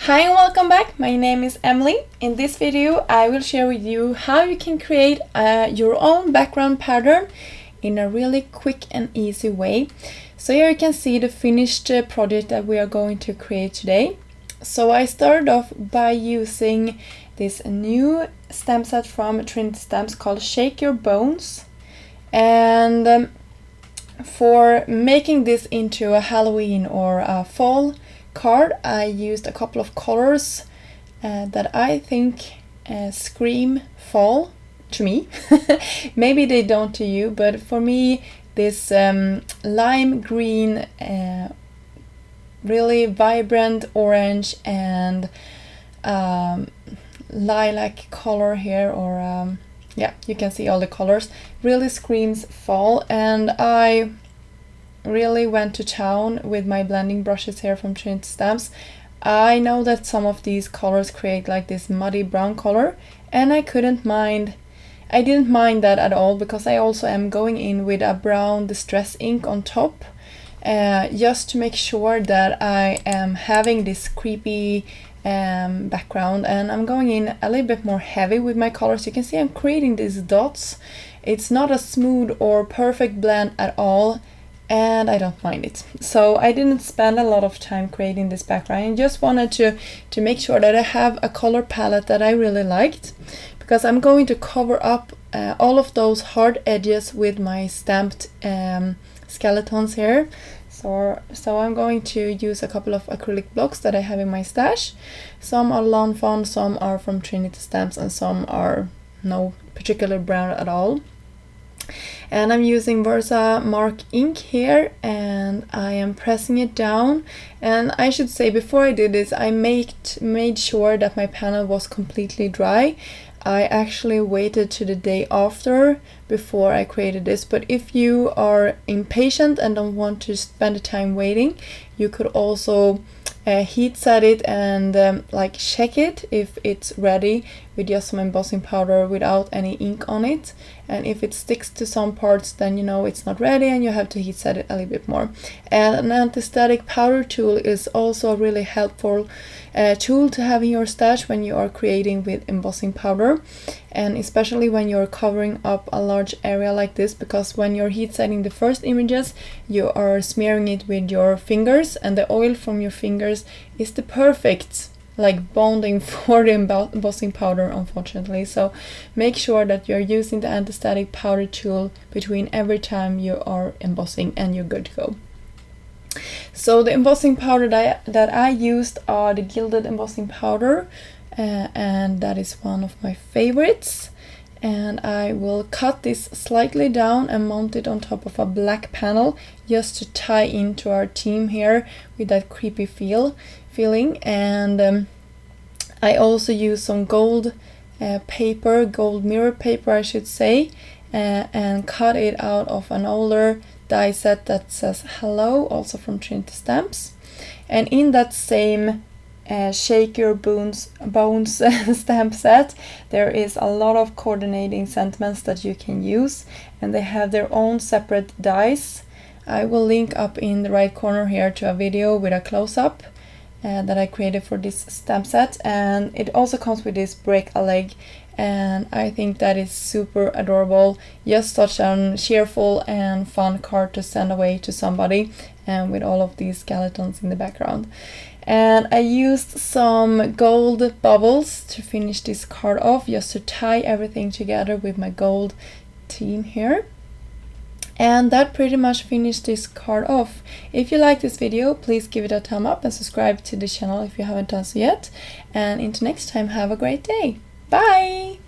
Hi and welcome back. My name is Emily. In this video I will share with you how you can create your own background pattern in a really quick and easy way. So here you can see the finished project that we are going to create today. So I started off by using this new stamp set from Trinity stamps called Shake Your Bones, and for making this into a Halloween or a fall card, I used a couple of colors that I think scream fall to me. Maybe they don't to you, but for me this lime green, really vibrant orange, and lilac color here, or yeah, you can see all the colors, really screams fall. And I really went to town with my blending brushes here from Trinity stamps. I know that some of these colors create like this muddy brown color, and I didn't mind that at all, because I also am going in with a brown distress ink on top, just to make sure that I am having this creepy background. And I'm going in a little bit more heavy with my colors. You can see I'm creating these dots. It's not a smooth or perfect blend at all, and I don't mind it. So I didn't spend a lot of time creating this background. I just wanted to make sure that I have a color palette that I really liked, because I'm going to cover up all of those hard edges with my stamped skeletons here. So I'm going to use a couple of acrylic blocks that I have in my stash. Some are Lawn Fawn, some are from Trinity stamps, and some are no particular brand at all. And I'm using Versa Mark ink here, and I am pressing it down. And I should say, before I did this, I made sure that my panel was completely dry. I actually waited to the day after before I created this, but if you are impatient and don't want to spend the time waiting, you could also heat set it and like check it if it's ready with just some embossing powder without any ink on it. And if it sticks to some parts, then you know it's not ready and you have to heat set it a little bit more. And an anti-static powder tool is also a really helpful tool to have in your stash when you are creating with embossing powder, and especially when you're covering up a large area like this, because when you're heat setting the first images, you are smearing it with your fingers, and the oil from your fingers is the perfect like bonding for the embossing powder, unfortunately. So make sure that you're using the anti-static powder tool between every time you are embossing, and you're good to go. So the embossing powder that I used are the gilded embossing powder, and that is one of my favorites. And I will cut this slightly down and mount it on top of a black panel, just to tie into our theme here with that creepy feeling. And I also use some gold paper, gold mirror paper I should say, and cut it out of an older die set that says hello, also from Trinity stamps. And in that same Shake Your Bones stamp set, there is a lot of coordinating sentiments that you can use, and they have their own separate dies. I will link up in the right corner here to a video with a close-up that I created for this stamp set, and it also comes with this break a leg, and I think that is super adorable. Just such a cheerful and fun card to send away to somebody, and with all of these skeletons in the background. And I used some gold bubbles to finish this card off, just to tie everything together with my gold theme here. And that pretty much finished this card off. If you like this video, please give it a thumb up and subscribe to the channel if you haven't done so yet. And until next time, have a great day. Bye!